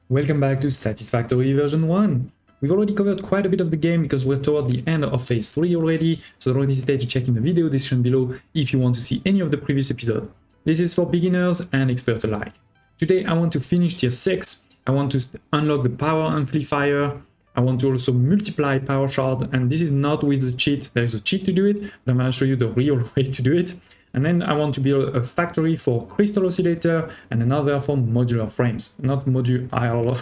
Welcome back to Satisfactory version 1. We've already covered quite a bit of the game because we're toward the end of phase 3 already, so don't hesitate to check in the video description below if you want to see any of the previous episodes. This is for beginners and experts alike. Today I want to finish tier 6, I want to unlock the power amplifier, I want to also multiply power shard, and this is not with the cheat, there is a cheat to do it, but I'm going to show you the real way to do it. And then I want to build a factory for crystal oscillator and another for modular frames, not modular.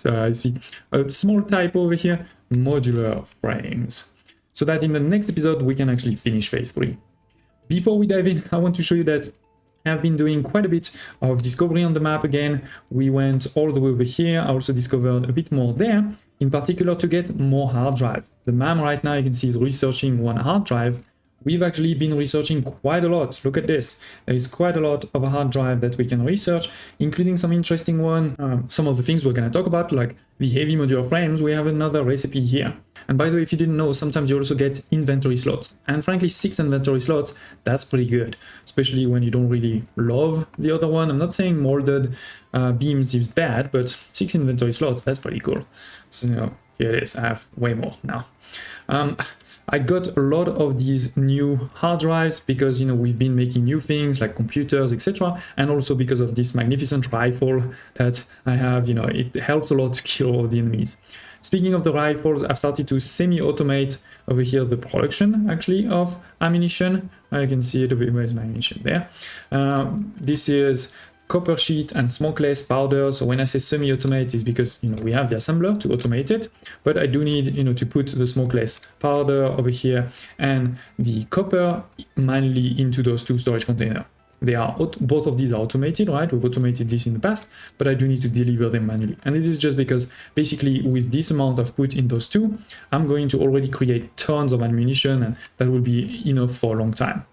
So I see a small typo over here, modular frames. So that in the next episode, we can actually finish phase 3. Before we dive in, I want to show you that I've been doing quite a bit of discovery on the map again. We went all the way over here. I also discovered a bit more there, in particular to get more hard drive. The MAM right now, you can see, is researching one hard drive. We've actually been researching quite a lot. Look at this. There is quite a lot of a hard drive that we can research, including some interesting one. Some of the things we're going to talk about, like the heavy modular frames, we have another recipe here. And by the way, if you didn't know, sometimes you also get inventory slots. And frankly, 6 inventory slots, that's pretty good, especially when you don't really love the other one. I'm not saying molded beams is bad, but 6 inventory slots, that's pretty cool. So here it is. I have way more now. I got a lot of these new hard drives because, we've been making new things like computers, etc. And also because of this magnificent rifle that I have, it helps a lot to kill all the enemies. Speaking of the rifles, I've started to semi-automate over here the production, actually, of ammunition. You can see it over here. Where's my ammunition? There. This is copper sheet and smokeless powder. So when I say semi-automate, is because we have the assembler to automate it, but I do need to put the smokeless powder over here and the copper manually into those 2 storage containers. They are both of these are automated, right? We've automated this in the past, but I do need to deliver them manually. And this is just because basically with this amount I've put in those 2, I'm going to already create tons of ammunition, and that will be enough for a long time.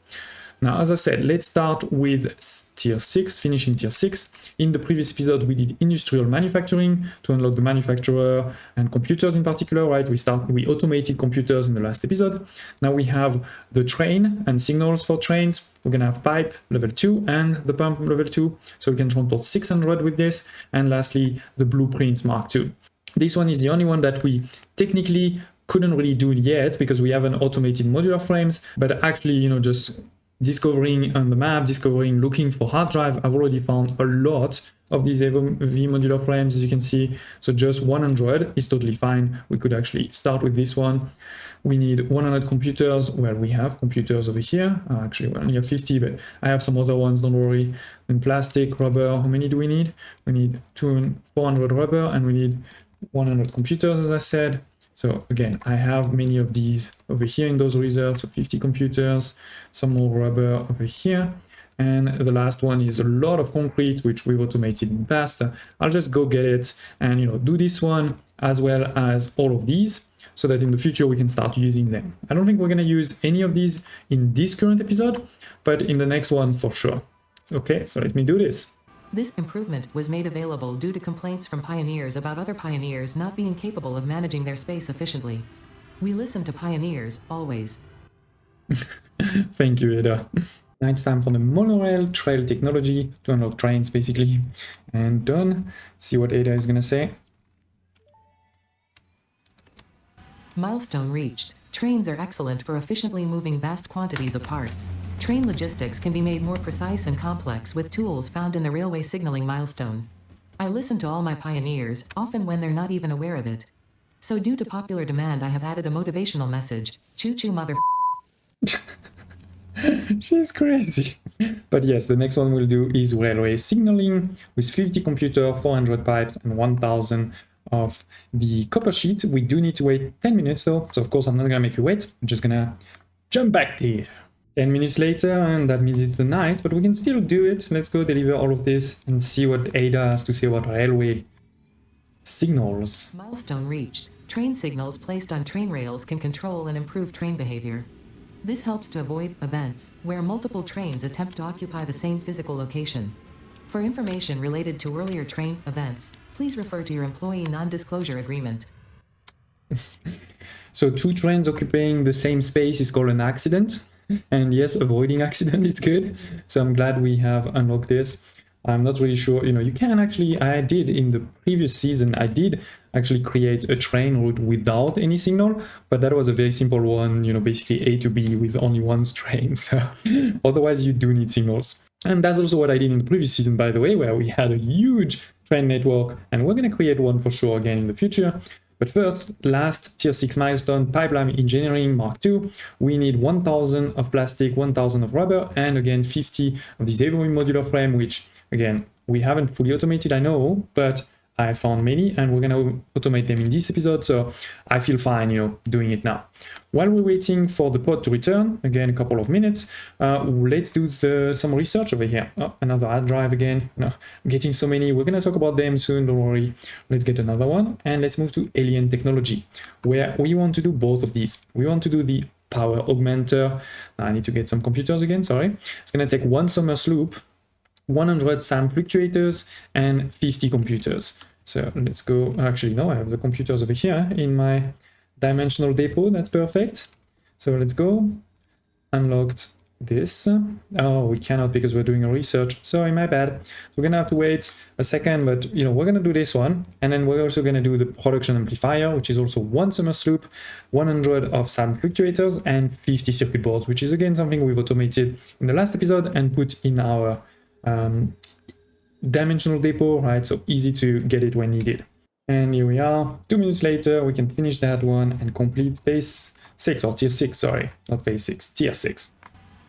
Now, as I said, let's start with tier 6, finishing tier 6. In the previous episode, we did industrial manufacturing to unlock the manufacturer and computers in particular, right? We automated computers in the last episode. Now we have the train and signals for trains. We're going to have pipe level 2 and the pump level 2. So we can transport 600 with this. And lastly, the blueprint Mark II. This one is the only one that we technically couldn't really do yet because we haven't automated modular frames, but actually, just discovering on the map, looking for hard drive, I've already found a lot of these heavy modular frames, as you can see. So just 100 is totally fine. We could actually start with this one. We need 100 computers. Well, we have computers over here. Actually, we only have 50, but I have some other ones, don't worry. Then plastic, rubber, how many do we need? We need 400 rubber, and we need 100 computers, as I said. So again, I have many of these over here in those reserves, so 50 computers, some more rubber over here. And the last one is a lot of concrete, which we've automated in the past. I'll just go get it and do this one as well as all of these so that in the future we can start using them. I don't think we're going to use any of these in this current episode, but in the next one for sure. Okay, so let me do this. This improvement was made available due to complaints from pioneers about other pioneers not being capable of managing their space efficiently. We listen to pioneers, always. Thank you, Ada. Now it's time for the monorail trail technology to unlock trains, basically. And done. See what Ada is going to say. Milestone reached. Trains are excellent for efficiently moving vast quantities of parts. Train logistics can be made more precise and complex with tools found in the railway signaling milestone. I listen to all my pioneers, often when they're not even aware of it. So due to popular demand, I have added a motivational message. Choo-choo mother. She's crazy. But yes, the next one we'll do is railway signaling with 50 computer, 400 pipes, and 1000 of the copper sheet. We do need to wait 10 minutes though, so of course I'm not gonna make you wait. I'm just gonna jump back there. 10 minutes later, and that means it's the night, but we can still do it. Let's go deliver all of this and see what Ada has to say about railway signals. Milestone reached. Train signals placed on train rails can control and improve train behavior. This helps to avoid events where multiple trains attempt to occupy the same physical location. For information related to earlier train events, please refer to your employee non-disclosure agreement. So 2 trains occupying the same space is called an accident. And yes, avoiding accident is good. So I'm glad we have unlocked this. I'm not really sure, you know, you can actually, I did in the previous season, I did actually create a train route without any signal, but that was a very simple one, you know, basically A to B with only one train. So otherwise you do need signals. And that's also what I did in the previous season, by the way, where we had a huge train network, and we're going to create one for sure again in the future. But first, last tier 6 milestone, pipeline engineering Mark II. We need 1000 of plastic, 1000 of rubber, and again 50 of this heavy modular frame, which again, we haven't fully automated, I know, but I found many, and we're gonna automate them in this episode, so I feel fine, you know, doing it now. While we're waiting for the pod to return, again, a couple of minutes, let's do some research over here. Oh, another hard drive again. No, getting so many. We're gonna talk about them soon, don't worry. Let's get another one, and let's move to alien technology, where we want to do both of these. We want to do the power augmenter. Now I need to get some computers again, sorry. It's gonna take 1 summer sloop, 100 SAM fluctuators, and 50 computers. So let's go. Actually, no, I have the computers over here in my dimensional depot. That's perfect. So let's go. Unlocked this. Oh, we cannot because we're doing a research. Sorry, my bad. We're gonna have to wait a second, but you know, we're gonna do this one, and then we're also gonna do the production amplifier, which is also 1 summer sloop, 100 of SAM fluctuators, and 50 circuit boards, which is again something we've automated in the last episode and put in our dimensional depot, right? So easy to get it when needed. And here we are. 2 minutes later, we can finish that one and complete phase 6, or tier 6, sorry, not phase 6, tier 6.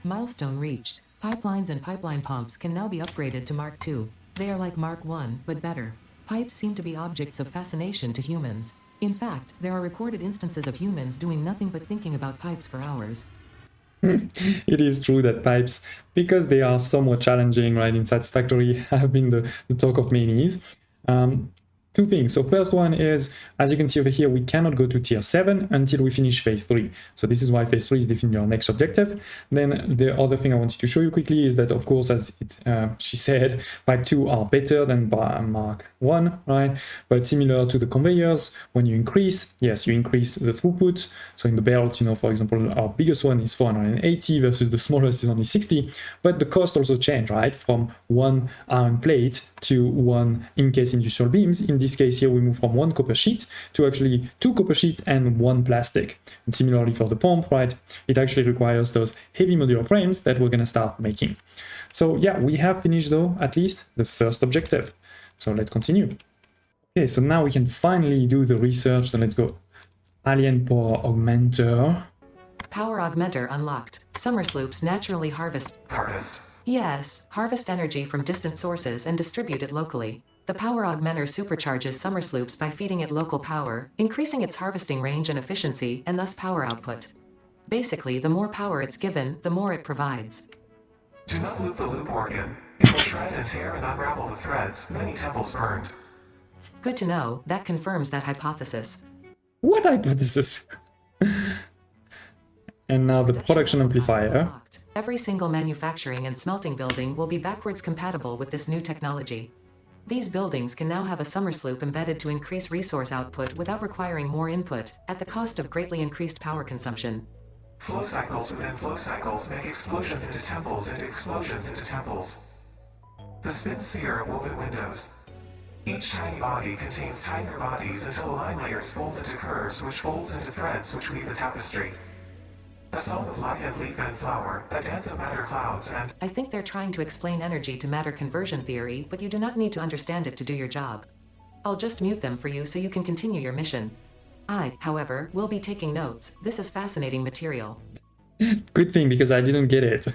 Milestone reached. Pipelines and pipeline pumps can now be upgraded to Mark II. They are like Mark I, but better. Pipes seem to be objects of fascination to humans. In fact, there are recorded instances of humans doing nothing but thinking about pipes for hours. It is true that pipes, because they are somewhat challenging, right, in Satisfactory, have been the talk of many's. Two things. So first one is, as you can see over here, we cannot go to tier 7 until we finish phase 3. So this is why phase 3 is definitely our next objective. Then the other thing I wanted to show you quickly is that, of course, as she said, pipe 2 are better than Mark 1, right? But similar to the conveyors, when you increase, yes, you increase the throughput. So in the belt, you know, for example, our biggest one is 480 versus the smallest is only 60. But the cost also changed, right? From 1 iron plate to 1 in-case industrial beams. In this case here, we move from 1 copper sheet to actually 2 copper sheet and 1 plastic. And similarly for the pump, right, it actually requires those heavy modular frames that we're going to start making. So yeah, we have finished though at least the first objective. So let's continue. Okay, so now we can finally do the research. So let's go. Alien power augmenter. Power augmenter unlocked. Summer sloops naturally harvest. Yes, harvest energy from distant sources and distribute it locally. The power augmenter supercharges summer sloops by feeding it local power, increasing its harvesting range and efficiency, and thus power output. Basically, the more power it's given, the more it provides. Do not loop the loop organ. It will shred and tear and unravel the threads, many temples burned. Good to know, that confirms that hypothesis. What hypothesis? And now the production amplifier. Every single manufacturing and smelting building will be backwards compatible with this new technology. These buildings can now have a summer sloop embedded to increase resource output without requiring more input, at the cost of greatly increased power consumption. Flow cycles within flow cycles make explosions into temples and explosions into temples. The spin sphere of woven windows. Each tiny body contains tinier bodies until line layers fold into curves which folds into threads which weave the tapestry. A song of light and leaf and flower, a dance of matter clouds and... I think they're trying to explain energy to matter conversion theory, but you do not need to understand it to do your job. I'll just mute them for you so you can continue your mission. I, however, will be taking notes. This is fascinating material. Good thing, because I didn't get it.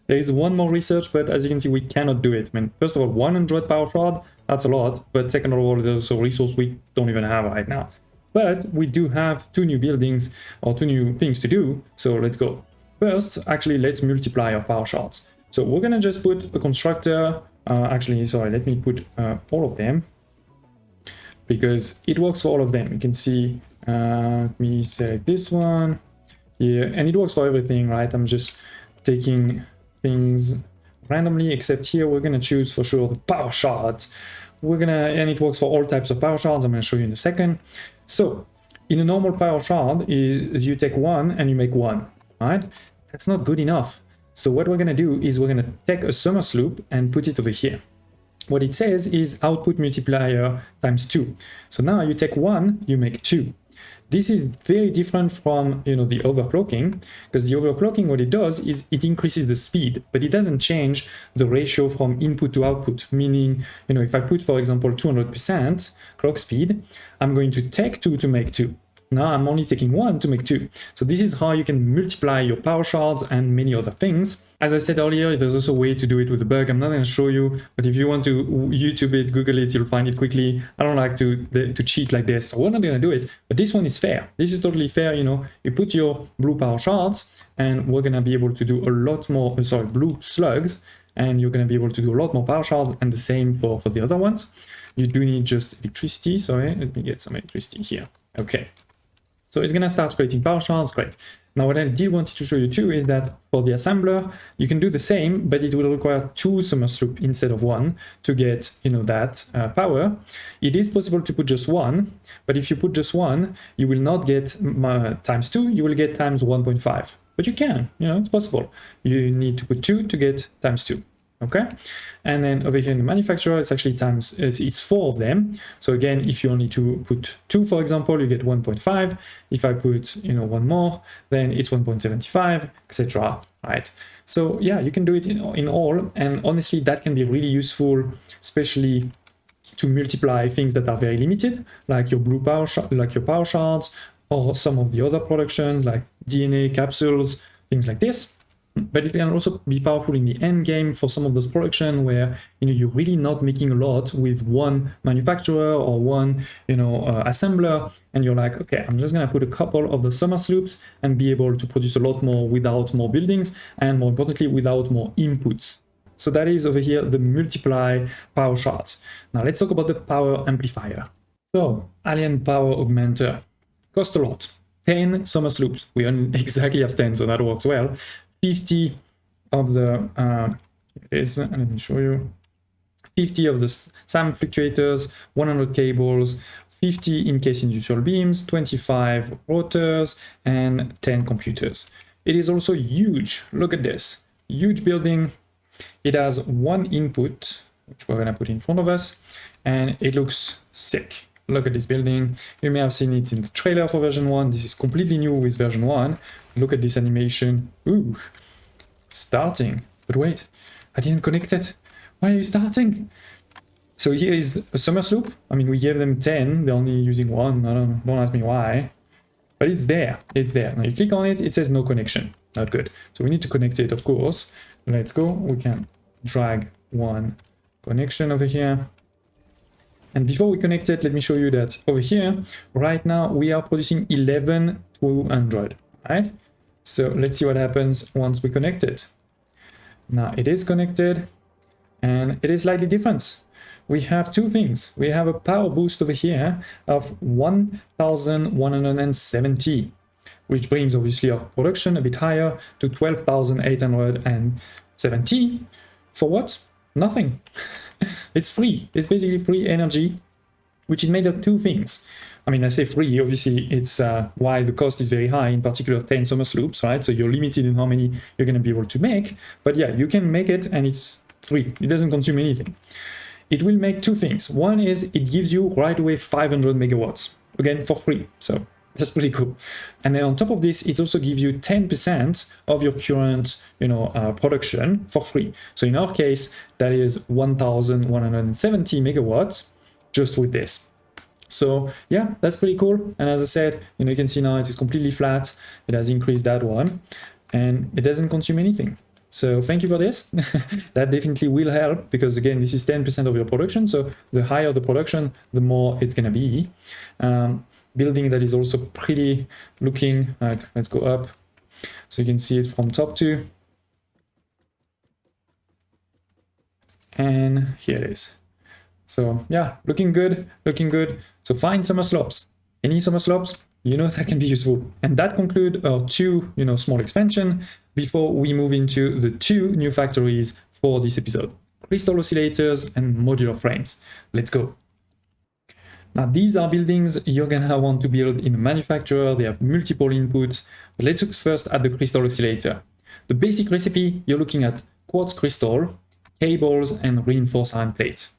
There is one more research, but as you can see, we cannot do it. I mean, first of all, 100 power shard, that's a lot. But second of all, there's a resource we don't even have right now. But we do have 2 new buildings or 2 new things to do, so let's go. First, actually, let's multiply our power shards. So we're gonna just put a constructor, actually, sorry, let me put all of them, because it works for all of them. You can see, let me select this one here, and it works for everything, right? I'm just taking things randomly, except here we're gonna choose for sure the power shards. And it works for all types of power shards. I'm gonna show you in a second. So in a normal power shard, you take 1 and you make 1, right? That's not good enough. So what we're gonna do is we're gonna take a summer sloop and put it over here. what it says is output multiplier times 2. So now you take 1, you make 2. This is very different from, the overclocking, because the overclocking, what it does is it increases the speed, but it doesn't change the ratio from input to output. Meaning, if I put, for example, 200% clock speed, I'm going to take 2 to make 2. Now I'm only taking 1 to make 2. So this is how you can multiply your power shards and many other things. As I said earlier, there's also a way to do it with a bug. I'm not going to show you, but if you want to YouTube it, Google it, you'll find it quickly. I don't like to cheat like this, so we're not going to do it. But this one is fair. This is totally fair. You put your blue power shards, and we're going to be able to do a lot more, blue slugs, and you're going to be able to do a lot more power shards, and the same for the other ones. You do need just electricity. Sorry, let me get some electricity here. Okay. So it's going to start creating power shards, great. Now what I did want to show you too is that for the assembler, you can do the same, but it will require 2 summer sloop instead of 1 to get, that power. It is possible to put just 1, but if you put just 1, you will not get times 2, you will get times 1.5. But you can, it's possible. You need to put 2 to get times 2. Okay, and then over here in the manufacturer, it's actually it's 4 of them. So again, if you only to put 2, for example, you get 1.5. If I put 1 more, then it's 1.75, etc. Right? So yeah, you can do it in all, and honestly, that can be really useful, especially to multiply things that are very limited, like your blue power, like your power shards, or some of the other productions like DNA capsules, things like this. But it can also be powerful in the end game for some of those production where you're really not making a lot with one manufacturer or one assembler, and you're like, okay, I'm just gonna put a couple of the summer sloops and be able to produce a lot more without more buildings, and more importantly without more inputs. So that is over here the multiply power shards. Now let's talk about the power amplifier. So Alien Power Augmenter cost a lot. 10 summer sloops. We only exactly have 10, so that works well. 50 of the let me show you, 50 of the SAM fluctuators, 100 cables, 50 in-case industrial beams, 25 rotors, and 10 computers. It is also huge. Look at this huge building. It has 1 input, which we're gonna put in front of us, and it looks sick. Look at this building. You may have seen it in the trailer for version 1. This is completely new with version 1. Look at this animation. Ooh, starting. But wait, I didn't connect it. Why are you starting? So here is a summer sloop. I mean, we gave them 10. They're only using 1. Don't ask me why. But it's there. It's there. Now you click on it. It says no connection. Not good. So we need to connect it, of course. Let's go. We can drag 1 connection over here. And before we connect it, let me show you that over here, right now, we are producing 11 to Android, right? So let's see what happens once we connect it. Now it is connected, and it is slightly different. We have 2 things. We have a power boost over here of 1,170, which brings obviously our production a bit higher to 12,870. For what? Nothing. It's free. It's basically free energy, which is made of 2 things. I mean, I say free, obviously it's why the cost is very high, in particular 10 summer sloops, right? So you're limited in how many you're going to be able to make. But yeah, you can make it and it's free. It doesn't consume anything. It will make 2 things. One is it gives you right away 500 megawatts, again, for free. So that's pretty cool. And then on top of this, it also gives you 10% of your current, production for free. So in our case, that is 1,170 megawatts just with this. So yeah, that's pretty cool. And as I said, you can see now it is completely flat. It has increased that one, and it doesn't consume anything. So thank you for this. That definitely will help, because again, this is 10% of your production. So the higher the production, the more it's gonna be. Building that is also pretty looking like, let's go up so you can see it from top to, and here it is. So yeah, looking good. So find summer slopes. Any summer slopes, that can be useful. And that concludes our 2 small expansion before we move into the 2 new factories for this episode: crystal oscillators and modular frames. Let's go. Now, these are buildings you're gonna want to build in a manufacturer. They have multiple inputs. But let's look first at the crystal oscillator. The basic recipe, you're looking at quartz crystal, cables, and reinforced iron plates.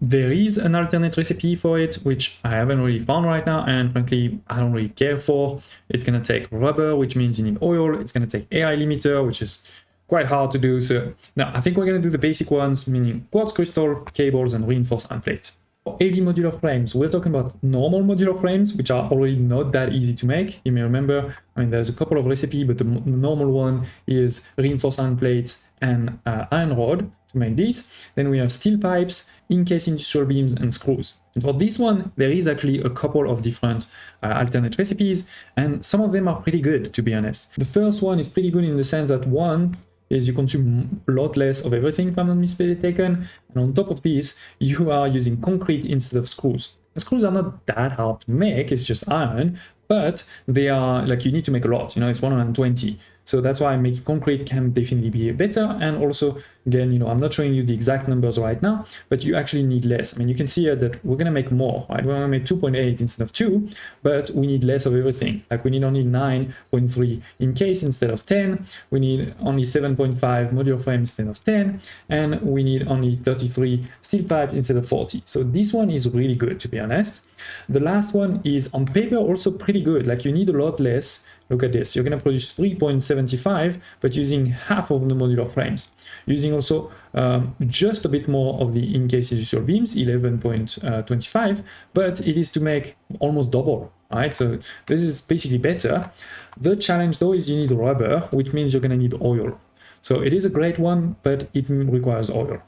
There is an alternate recipe for it, which I haven't really found right now, and frankly, I don't really care for. It's gonna take rubber, which means you need oil. It's gonna take AI limiter, which is quite hard to do. So now I think we're gonna do the basic ones, meaning quartz crystal, cables, and reinforced iron plate. For heavy modular frames, we're talking about normal modular frames, which are already not that easy to make. You may remember, I mean, there's a couple of recipes, but the normal one is reinforced iron plates and iron rod to make these. Then we have steel pipes, in-case industrial beams, and screws. And for this one, there is actually a couple of different alternate recipes, and some of them are pretty good, to be honest. The first one is pretty good in the sense that one is you consume a lot less of everything, if I'm not mistaken, and on top of this, you are using concrete instead of screws. And screws are not that hard to make, it's just iron, but they are like, you need to make a lot, you know, it's 120. So that's why making concrete can definitely be better. And also, again, you know, I'm not showing you the exact numbers right now, but you actually need less. I mean, you can see here that we're going to make more, right? We're going to make 2.8 instead of 2, but we need less of everything. Like we need only 9.3 in case instead of 10. We need only 7.5 modular frames instead of 10. And we need only 33 steel pipes instead of 40. So this one is really good, to be honest. The last one is on paper also pretty good. Like you need a lot less. Look at this, you're going to produce 3.75, but using half of the modular frames. Using also just a bit more of the in-case industrial beams, 11.25, but it is to make almost double, right? So this is basically better. The challenge though is you need rubber, which means you're going to need oil. So it is a great one, but it requires oil.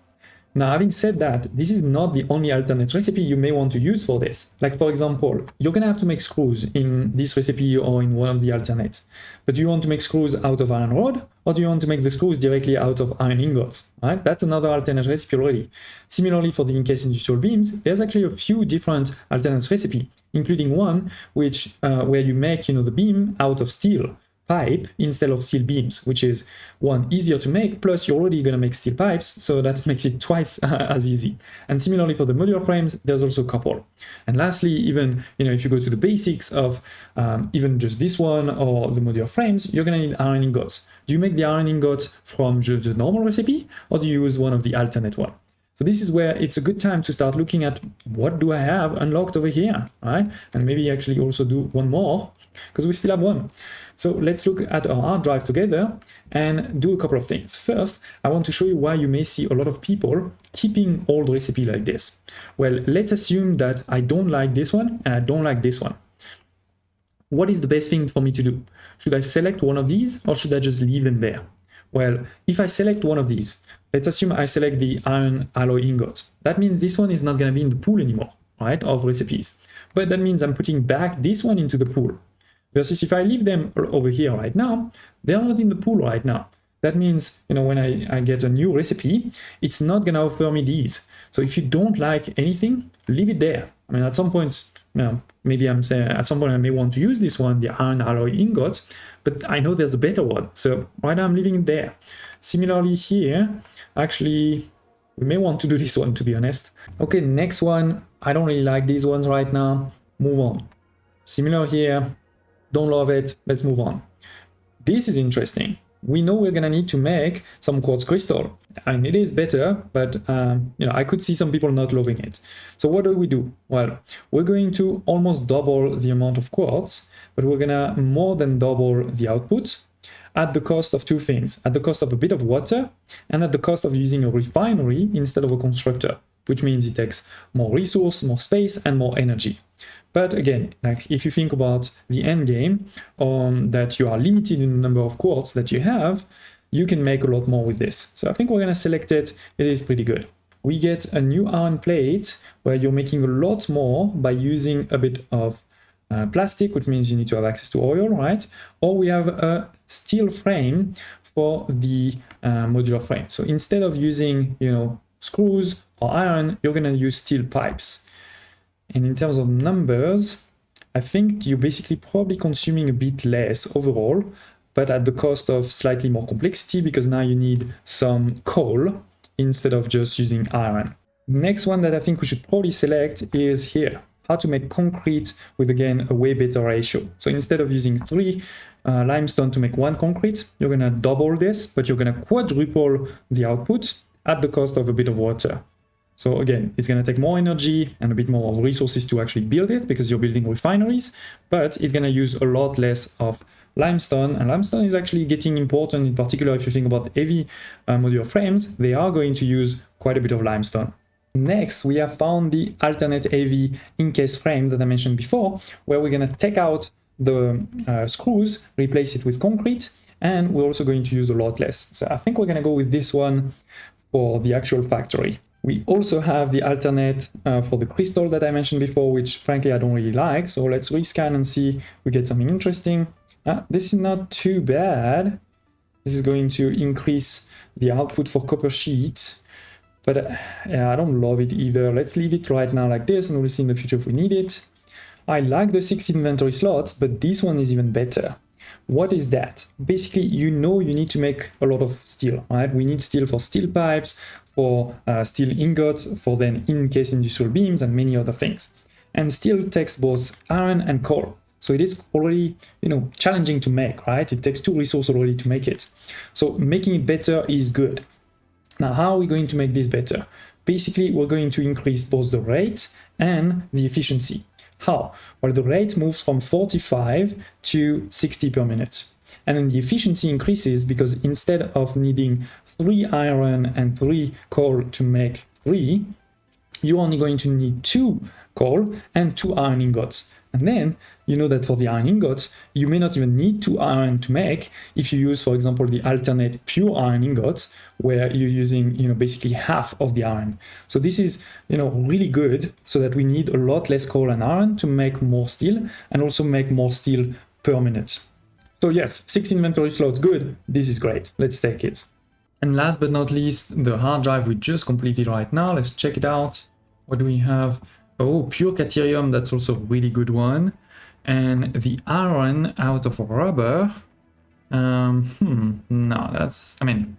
Now, having said that, this is not the only alternate recipe you may want to use for this. Like, for example, you're going to have to make screws in this recipe or in one of the alternates. But do you want to make screws out of iron rod, or do you want to make the screws directly out of iron ingots? Right? That's another alternate recipe already. Similarly, for the in-case industrial beams, there's actually a few different alternate recipes, including one which where you make, you know, the beam out of steel pipe instead of steel beams, which is one, easier to make, plus you're already going to make steel pipes, so that makes it twice as easy. And similarly for the modular frames, there's also a couple. And lastly, even, you know, if you go to the basics of even just this one or the modular frames, you're going to need iron ingots. Do you make the iron ingots from just the normal recipe, or do you use one of the alternate one? So this is where it's a good time to start looking at what do I have unlocked over here, right? And maybe actually also do one more, because we still have one. So let's look at our hard drive together and do a couple of things. First, I want to show you why you may see a lot of people keeping old recipe like this. Well, let's assume that I don't like this one and I don't like this one. What is the best thing for me to do? Should I select one of these or should I just leave them there? Well, if I select one of these, let's assume I select the iron alloy ingot. That means this one is not going to be in the pool anymore, right, of recipes. But that means I'm putting back this one into the pool. Versus if I leave them over here right now, they're not in the pool right now. That means, you know, when I get a new recipe, it's not going to offer me these. So if you don't like anything, leave it there. I mean, at some point, you know, maybe I'm saying at some point I may want to use this one, the iron alloy ingot, but I know there's a better one. So right now I'm leaving it there. Similarly here, actually, we may want to do this one, to be honest. Okay, next one. I don't really like these ones right now. Move on. Similar here. Don't love it. Let's move on. This is interesting. We know we're gonna need to make some quartz crystal, and it is better, but you know, I could see some people not loving it. So what do? Well, we're going to almost double the amount of quartz, but we're gonna more than double the output at the cost of two things: at the cost of a bit of water and at the cost of using a refinery instead of a constructor, which means it takes more resource, more space, and more energy. But again, like if you think about the end game, that you are limited in the number of quartz that you have, you can make a lot more with this. So I think we're going to select it. It is pretty good. We get a new iron plate where you're making a lot more by using a bit of plastic, which means you need to have access to oil, right? Or we have a steel frame for the modular frame. So instead of using, you know, screws or iron, you're going to use steel pipes. And in terms of numbers, I think you're basically probably consuming a bit less overall, but at the cost of slightly more complexity, because now you need some coal instead of just using iron. Next one that I think we should probably select is here, how to make concrete with, again, a way better ratio. So instead of using 3 limestone to make 1 concrete, you're going to double this, but you're going to quadruple the output at the cost of a bit of water. So again, it's going to take more energy and a bit more of resources to actually build it because you're building refineries, but it's going to use a lot less of limestone, and limestone is actually getting important, in particular if you think about heavy modular frames, they are going to use quite a bit of limestone. Next, we have found the alternate heavy in-case frame that I mentioned before, where we're going to take out the screws, replace it with concrete, and we're also going to use a lot less. So I think we're going to go with this one for the actual factory. We also have the alternate for the crystal that I mentioned before, which frankly I don't really like. So let's rescan and see if we get something interesting. This is not too bad. This is going to increase the output for copper sheet, but yeah, I don't love it either. Let's leave it right now like this, and we'll see in the future if we need it. I like the 6 inventory slots, but this one is even better. What is that? Basically, you know you need to make a lot of steel, right? We need steel for steel pipes, for steel ingots, for then in-case industrial beams, and many other things. And steel takes both iron and coal. So it is already, challenging to make, right? It takes 2 resources already to make it. So making it better is good. Now, how are we going to make this better? Basically, we're going to increase both the rate and the efficiency. How? Well, the rate moves from 45 to 60 per minute. And then the efficiency increases because instead of needing 3 iron and 3 coal to make 3, you're only going to need 2 coal and 2 iron ingots. And then you know that for the iron ingots, you may not even need 2 iron to make if you use, for example, the alternate pure iron ingots, where you're using, basically half of the iron. So this is, really good, so that we need a lot less coal and iron to make more steel, and also make more steel per minute. So yes, 6 inventory slots, good. This is great. Let's take it. And last but not least, the hard drive we just completed right now. Let's check it out. What do we have? Oh, pure Caterium, that's also a really good one. And the iron out of rubber. No, that's, I'm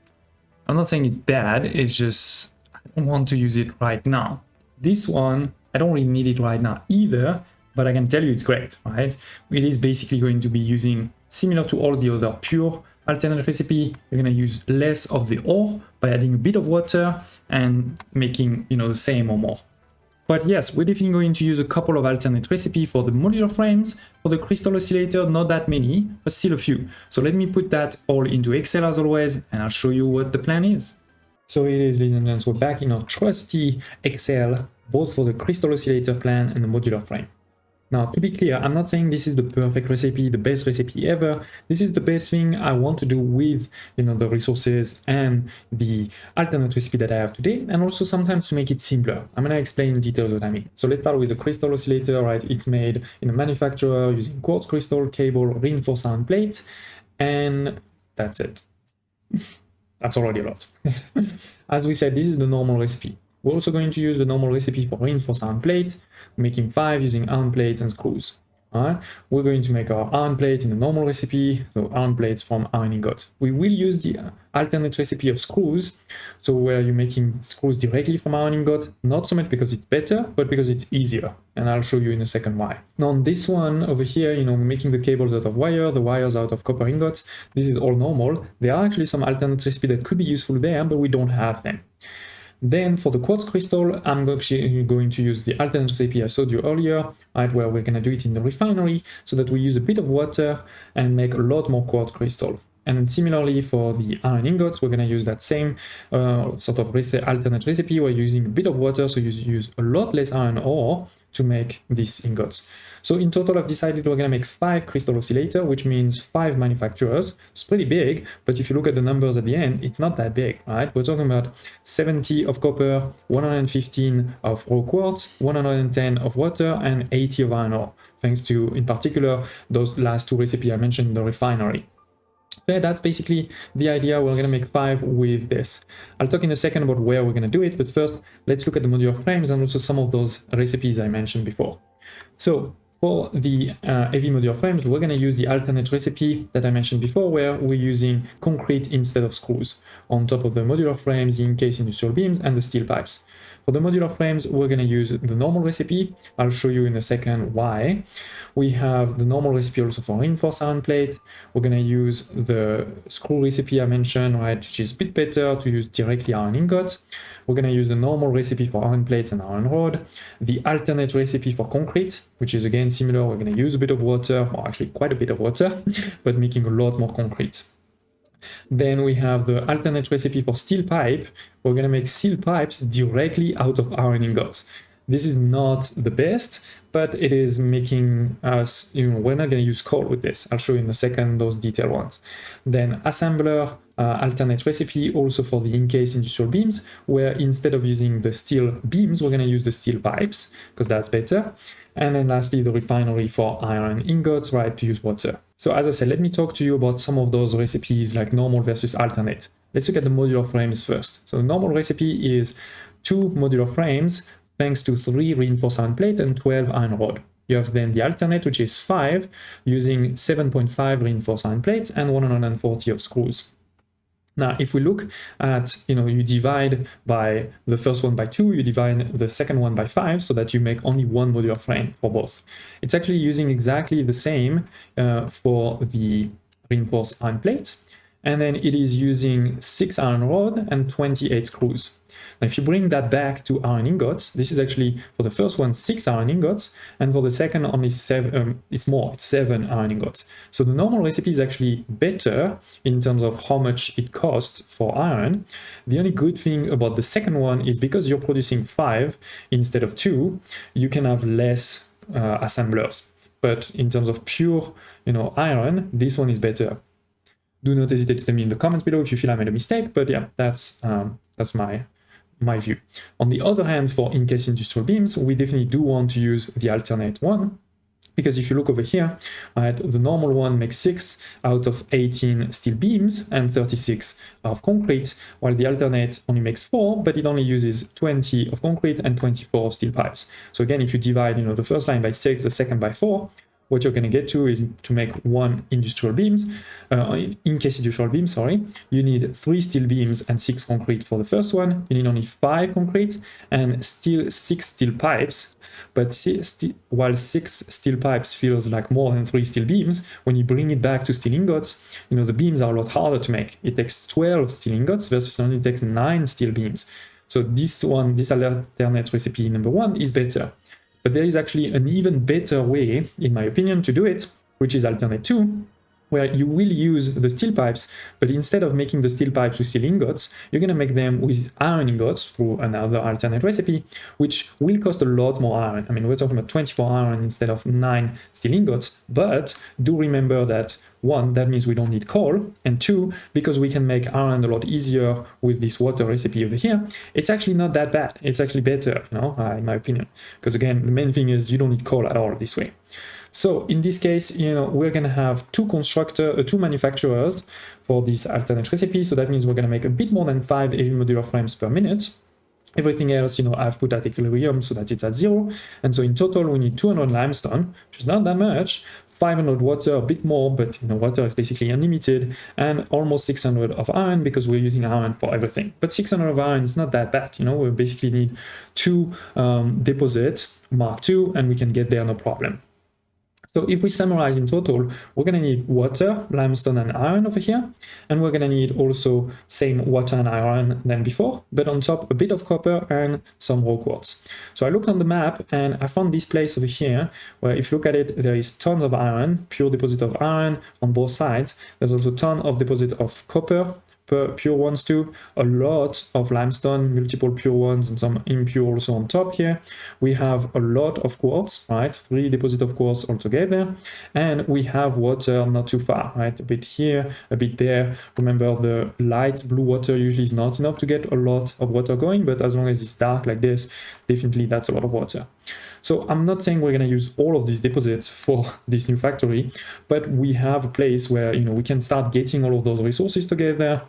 not saying it's bad, it's just, I don't want to use it right now. This one, I don't really need it right now either, but I can tell you it's great, right? It is basically going to be using, similar to all the other pure alternate recipe, you're going to use less of the ore by adding a bit of water and making, the same or more. But yes, we're definitely going to use a couple of alternate recipes for the modular frames. For the crystal oscillator, not that many, but still a few. So let me put that all into Excel as always, and I'll show you what the plan is. So it is, ladies and gents, we're back in our trusty Excel, both for the crystal oscillator plan and the modular frame. Now, to be clear, I'm not saying this is the perfect recipe, the best recipe ever. This is the best thing I want to do with, the resources and the alternate recipe that I have today, and also sometimes to make it simpler. I'm going to explain in detail what I mean. So let's start with the crystal oscillator, right? It's made in a manufacturer using quartz crystal, cable, reinforced iron plate, and that's it. That's already a lot. As we said, this is the normal recipe. We're also going to use the normal recipe for reinforced iron plate, making 5 using iron plates and screws. Alright, we're going to make our iron plate in the normal recipe, so iron plates from iron ingots. We will use the alternate recipe of screws, so where you're making screws directly from iron ingot, not so much because it's better, but because it's easier, and I'll show you in a second why. Now on this one over here, we're making the cables out of wire, the wires out of copper ingots. This is all normal. There are actually some alternate recipe that could be useful there, but we don't have them. Then for the quartz crystal, I'm actually going to use the alternate recipe I showed you earlier, right, where we're going to do it in the refinery so that we use a bit of water and make a lot more quartz crystal. And then similarly for the iron ingots, we're going to use that same sort of alternate recipe where you're using a bit of water, so you use a lot less iron ore to make these ingots. So in total, I've decided we're going to make 5 crystal oscillator, which means 5 manufacturers. It's pretty big, but if you look at the numbers at the end, it's not that big, right? We're talking about 70 of copper, 115 of raw quartz, 110 of water, and 80 of iron ore, thanks to, in particular, those last 2 recipes I mentioned in the refinery. So yeah, that's basically the idea. We're going to make 5 with this. I'll talk in a second about where we're going to do it, but first, let's look at the modular frames and also some of those recipes I mentioned before. So for the heavy modular frames, we're going to use the alternate recipe that I mentioned before, where we're using concrete instead of screws on top of the modular frames, the in-case industrial beams, and the steel pipes. For the modular frames, we're going to use the normal recipe. I'll show you in a second why. We have the normal recipe also for reinforced iron plate. We're going to use the screw recipe I mentioned, right, which is a bit better to use directly iron ingots. We're going to use the normal recipe for iron plates and iron rod, the alternate recipe for concrete, which is again similar. We're going to use a bit of water, or actually quite a bit of water, but making a lot more concrete. Then we have the alternate recipe for steel pipe. We're going to make steel pipes directly out of iron ingots. This is not the best, but it is making us, we're not going to use coal with this. I'll show you in a second those detailed ones. Then assembler, alternate recipe also for the in-case industrial beams, where instead of using the steel beams, we're going to use the steel pipes, because that's better. And then lastly, the refinery for iron ingots, right, to use water. So as I said, let me talk to you about some of those recipes, like normal versus alternate. Let's look at the modular frames first. So the normal recipe is 2 modular frames, thanks to 3 reinforced iron plate and 12 iron rod. You have then the alternate, which is 5, using 7.5 reinforced iron plates and 140 of screws. Now, if we look at, you divide by the first one by 2, you divide the second one by 5, so that you make only 1 modular frame for both. It's actually using exactly the same for the reinforced iron plate, and then it is using 6 iron rod and 28 screws. Now, if you bring that back to iron ingots, this is actually, for the first one, 6 iron ingots, and for the second, only 7, it's 7 iron ingots. So the normal recipe is actually better in terms of how much it costs for iron. The only good thing about the second one is because you're producing 5 instead of 2, you can have less assemblers. But in terms of pure, iron, this one is better. Do not hesitate to tell me in the comments below if you feel I made a mistake, but yeah, that's my view. On the other hand, for in-case industrial beams, we definitely do want to use the alternate one, because if you look over here, right, the normal one makes 6 out of 18 steel beams and 36 of concrete, while the alternate only makes 4, but it only uses 20 of concrete and 24 of steel pipes. So again, if you divide, the first line by 6, the second by 4, what you're going to get to is to make 1 industrial beams, in-case industrial beam, sorry, you need 3 steel beams and 6 concrete for the first one. You need only 5 concrete and still 6 steel pipes. But while 6 steel pipes feels like more than 3 steel beams, when you bring it back to steel ingots, the beams are a lot harder to make. It takes 12 steel ingots versus only takes 9 steel beams. So this alternate recipe number 1 is better. But there is actually an even better way, in my opinion, to do it, which is alternate 2, where you will use the steel pipes, but instead of making the steel pipes with steel ingots, you're going to make them with iron ingots through another alternate recipe, which will cost a lot more iron. I mean, we're talking about 24 iron instead of 9 steel ingots, but do remember that 1, that means we don't need coal, and 2, because we can make iron a lot easier with this water recipe over here, it's actually not that bad. It's actually better, in my opinion, because again, the main thing is you don't need coal at all this way. So in this case, we're going to have 2 manufacturers for this alternate recipe. So that means we're going to make a bit more than 5 heavy modular frames per minute. Everything else, I've put at equilibrium so that it's at 0. And so in total, we need 200 limestone, which is not that much, 500 water, a bit more, but water is basically unlimited, and almost 600 of iron because we're using iron for everything. But 600 of iron is not that bad. We basically need 2 deposits, Mark II, and we can get there no problem. So if we summarize in total, we're going to need water, limestone, and iron over here. And we're going to need also same water and iron than before, but on top a bit of copper and some raw quartz. So I looked on the map and I found this place over here where if you look at it, there is tons of iron, pure deposit of iron on both sides. There's also a ton of deposit of copper, pure ones too, a lot of limestone, multiple pure ones and some impure also on top here. We have a lot of quartz, right? 3 deposits of quartz altogether, and we have water not too far, right? A bit here, a bit there. Remember, the light blue water usually is not enough to get a lot of water going, but as long as it's dark like this, definitely that's a lot of water. So I'm not saying we're going to use all of these deposits for this new factory, but we have a place where we can start getting all of those resources together,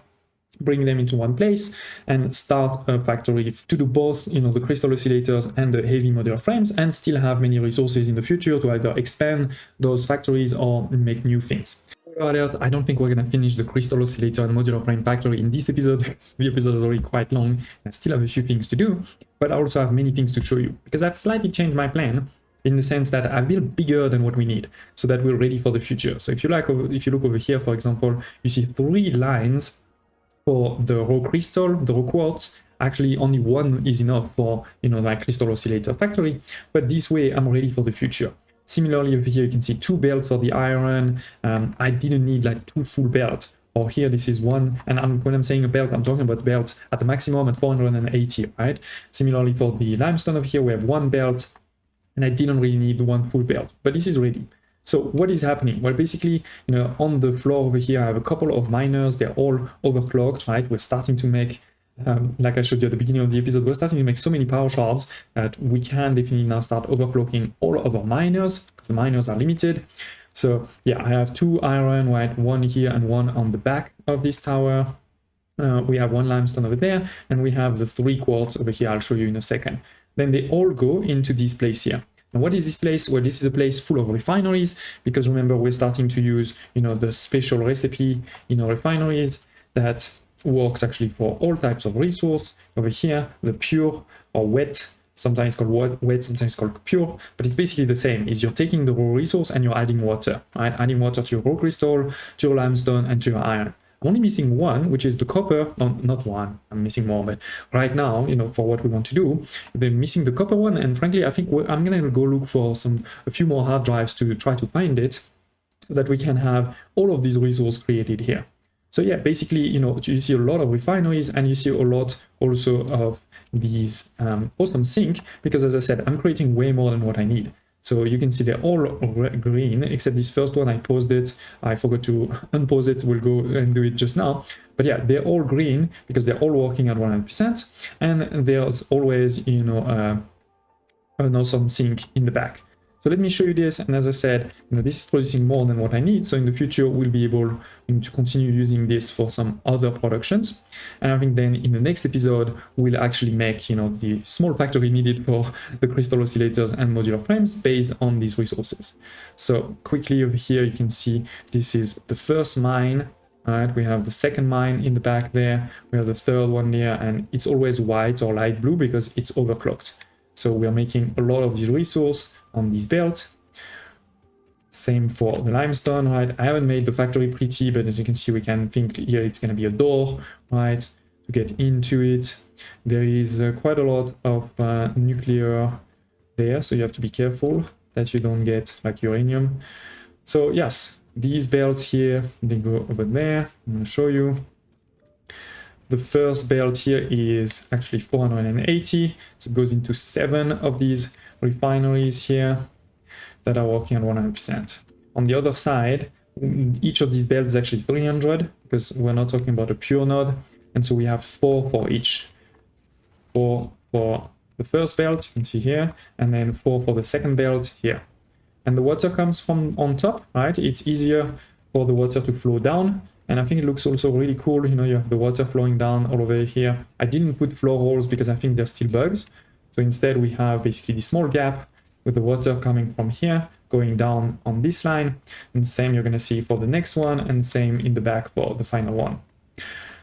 bring them into one place, and start a factory to do both, the crystal oscillators and the heavy modular frames, and still have many resources in the future to either expand those factories or make new things. alert, I don't think we're gonna finish the crystal oscillator and modular frame factory in this episode because the episode is already quite long and I still have a few things to do, but I also have many things to show you because I've slightly changed my plan in the sense that I've built bigger than what we need so that we're ready for the future. So if you look over here, for example, you see 3 lines for the raw crystal, the raw quartz. Actually only 1 is enough for, you know, like crystal oscillator factory, but this way I'm ready for the future. Similarly over here you can see 2 belts for the iron. I didn't need like 2 full belts, or here this is 1, and when I'm saying a belt, I'm talking about belts at the maximum at 480, right? Similarly for the limestone over here we have 1 belt, and I didn't really need 1 full belt, but this is ready. So what is happening? Well, basically, you know, on the floor over here I have a couple of miners. They're all overclocked, right? We're starting to make like I showed you at the beginning of the episode, we're starting to make so many power shards that we can definitely now start overclocking all of our miners because the miners are limited. So yeah, I have 2 iron, right? 1 here and 1 on the back of this tower. We have 1 limestone over there, and we have the 3 quartz over here. I'll show you in a second. Then they all go into this place here. And what is this place? Well, this is a place full of refineries because remember we're starting to use, you know, the special recipe in our refineries that works actually for all types of resource. Over here, the pure or wet, sometimes called wet, sometimes called pure, but it's basically the same. Is you're taking the raw resource and you're adding water, right? Adding water to your raw crystal, to your limestone, and to your iron. I'm only missing 1, which is the copper. No, not 1. I'm missing more, but right now, you know, for what we want to do, they're missing the copper one. And frankly, I think I'm gonna go look for a few more hard drives to try to find it, so that we can have all of these resources created here. So yeah, basically, you know, you see a lot of refineries and you see a lot also of these awesome sink, because as I said, I'm creating way more than what I need. So you can see they're all green, except this first one, I paused it. I forgot to unpause it. We'll go and do it just now. But yeah, they're all green because they're all working at 100%. And there's always, you know, an awesome sink in the back. So let me show you this, and as I said, you know, this is producing more than what I need, so in the future we'll be able to continue using this for some other productions. And I think then in the next episode we'll actually make, you know, the small factory needed for the crystal oscillators and modular frames based on these resources. So quickly over here you can see this is the first mine. Right, we have the second mine in the back there, we have the third one there, and it's always white or light blue because it's overclocked. So we are making a lot of the resource on this belt. Same for the limestone, right? I haven't made the factory pretty, but as you can see, we can think here it's going to be a door, right, to get into it. There is quite a lot of nuclear there, so you have to be careful that you don't get like uranium. So yes, these belts here, they go over there. I'm going to show you. The first belt here is actually 480, so it goes into 7 of these refineries here that are working at 100%. On the other side, each of these belts is actually 300 because we're not talking about a pure node, and so we have 4 for each. 4 for the first belt, you can see here, and then 4 for the second belt here. And the water comes from on top, right? It's easier for the water to flow down. And I think it looks also really cool, you know, you have the water flowing down all over here. I didn't put floor holes because I think there's still bugs. So instead we have basically this small gap with the water coming from here, going down on this line. And same you're gonna see for the next one, and same in the back for the final one.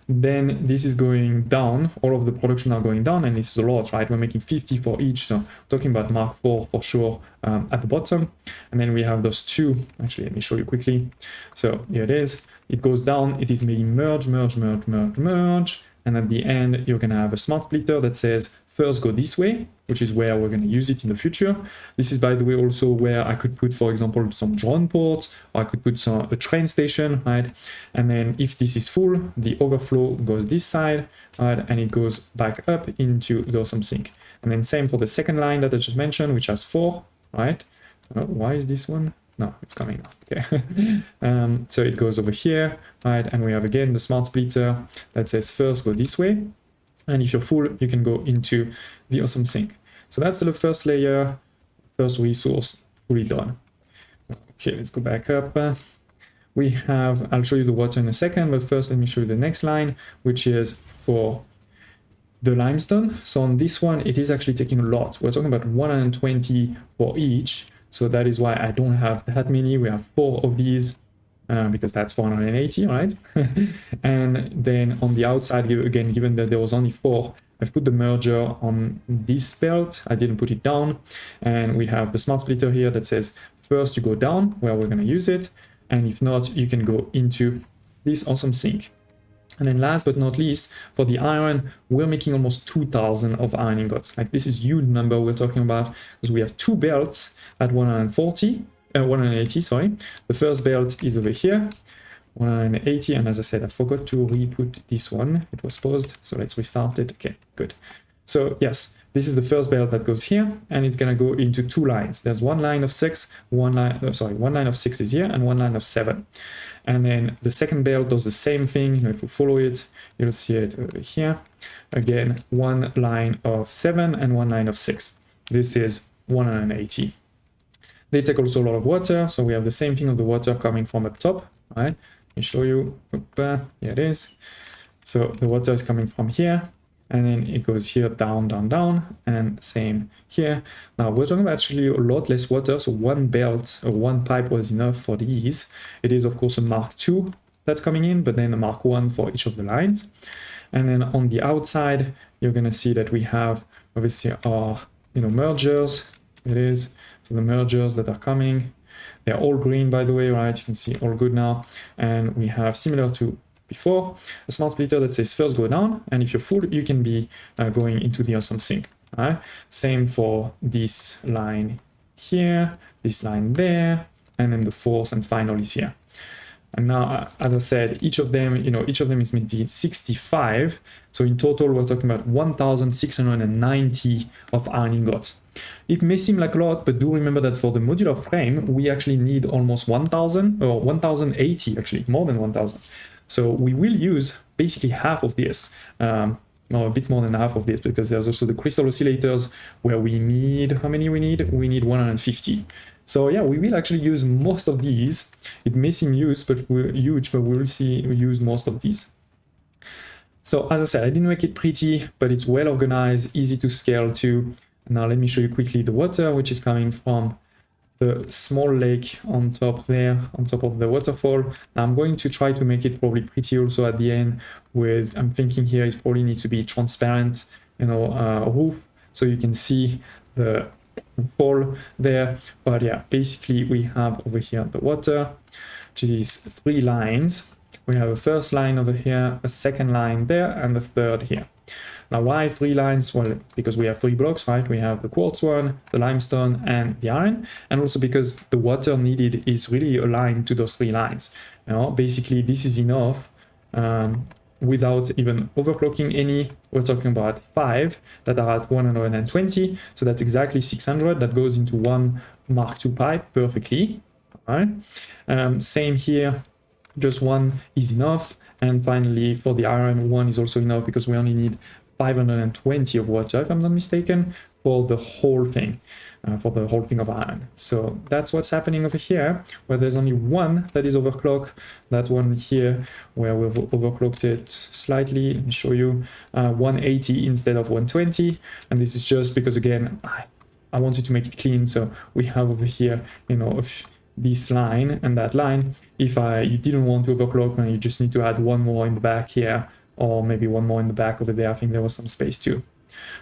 Then this is going down, all of the production are going down, and this is a lot, right? We're making 50 for each, so talking about Mark IV for sure at the bottom. And then we have those 2, actually let me show you quickly. So here it is, it goes down, it is making merge, merge, merge, merge, merge, and at the end you're gonna have a smart splitter that says first go this way, which is where we're gonna use it in the future. This is, by the way, also where I could put, for example, some drone ports, or I could put a train station, right? And then if this is full, the overflow goes this side, right? And it goes back up into the awesome sink. And then same for the second line that I just mentioned, which has 4, right? Why is this one? No, it's coming now. Okay. So it goes over here, right? And we have again the smart splitter that says first go this way. And if you're full, you can go into the awesome sink. So that's the first layer, first resource fully done. Okay, let's go back up. We have, I'll show you the water in a second, but first let me show you the next line, which is for the limestone. So on this one, it is actually taking a lot. We're talking about 120 for each. So that is why I don't have that many. We have 4 of these because that's 480, right? And then on the outside, again, given that there was only 4, I've put the merger on this belt. I didn't put it down. And we have the smart splitter here that says first you go down where we're going to use it. And if not, you can go into this awesome sink. And then last but not least, for the iron, we're making almost 2,000 of iron ingots. Like, this is huge number we're talking about, because we have 2 belts at 180, sorry. The first belt is over here, 180, and as I said, I forgot to re-put this one. It was paused, so let's restart it. Okay, good. So yes, this is the first belt that goes here, and it's gonna go into 2 lines. There's one line of 6, one line of 6 is here, and one line of 7. And then the second belt does the same thing. If you follow it, you'll see it over here. Again, one line of 7 and one line of 6. This is 180. They take also a lot of water, so we have the same thing of the water coming from up top. All right, let me show you. Here it is. So the water is coming from here, and then it goes here, down, down, down, and same here. Now we're talking about actually a lot less water, so one belt or one pipe was enough for these. It is of course a Mark II that's coming in, but then a Mark I for each of the lines. And then on the outside, you're gonna see that we have obviously our mergers. It is, so the mergers that are coming, they're all green, by the way, right? You can see all good now. And we have, similar to before, a smart splitter that says first go down, and if you're full, you can be going into the awesome sink. All right, same for this line here, this line there, and then the fourth and final is here. And now, as I said, each of them is making 65. So in total, we're talking about 1,690 of iron ingots. It may seem like a lot, but do remember that for the modular frame, we actually need almost 1,000 or 1,080, actually, more than 1,000. So we will use basically half of this, or a bit more than half of this, because there's also the crystal oscillators where we need, how many we need? We need 150. So yeah, we will actually use most of these. It may seem huge, but we will use most of these. So as I said, I didn't make it pretty, but it's well organized, easy to scale to. Now let me show you quickly the water, which is coming from the small lake on top there, on top of the waterfall. Now I'm going to try to make it probably pretty also at the end with, I'm thinking here it probably needs to be transparent, roof, so you can see the fall there. But yeah, basically we have over here the water, which is 3 lines. We have a first line over here, a second line there, and the third here. Now, why 3 lines? Well, because we have 3 blocks, right? We have the quartz one, the limestone, and the iron, and also because the water needed is really aligned to those 3 lines. Basically, this is enough without even overclocking any. We're talking about 5 that are at 120, so that's exactly 600. That goes into one Mark II pipe perfectly. All right. Same here, just 1 is enough. And finally, for the iron, 1 is also enough because we only need 520 of water, if I'm not mistaken, for the whole thing, of iron. So that's what's happening over here, where there's only 1 that is overclocked. That one here, where we've overclocked it slightly. Let me show you, 180 instead of 120. And this is just because, again, I wanted to make it clean. So we have over here, this line and that line. If you didn't want to overclock, then you just need to add 1 more in the back here, or maybe 1 more in the back over there. I think there was some space too.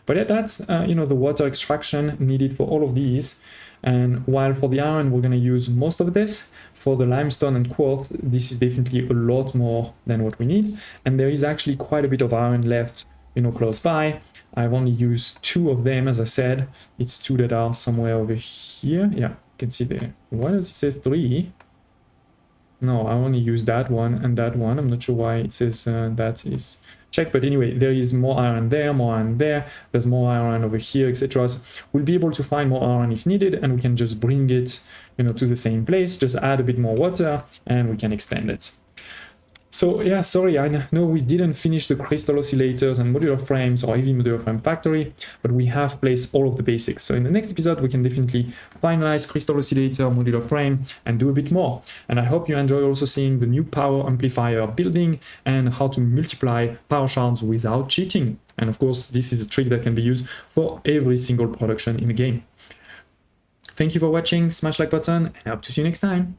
But yeah, that's the water extraction needed for all of these. And while for the iron we're going to use most of this, for the limestone and quartz, this is definitely a lot more than what we need. And there is actually quite a bit of iron left, close by. I've only used 2 of them, as I said. It's 2 that are somewhere over here. Yeah, you can see there. Why does it say 3? No, I only use that one and that one. I'm not sure why it says that is checked. But anyway, there is more iron there, more iron there. There's more iron over here, etc. So we'll be able to find more iron if needed, and we can just bring it, to the same place. Just add a bit more water, and we can expand it. So yeah, sorry, I know we didn't finish the crystal oscillators and modular frames or heavy modular frame factory, but we have placed all of the basics. So in the next episode, we can definitely finalize crystal oscillator, modular frame, and do a bit more. And I hope you enjoy also seeing the new power amplifier building and how to multiply power shards without cheating. And of course, this is a trick that can be used for every single production in the game. Thank you for watching, smash like button, and I hope to see you next time.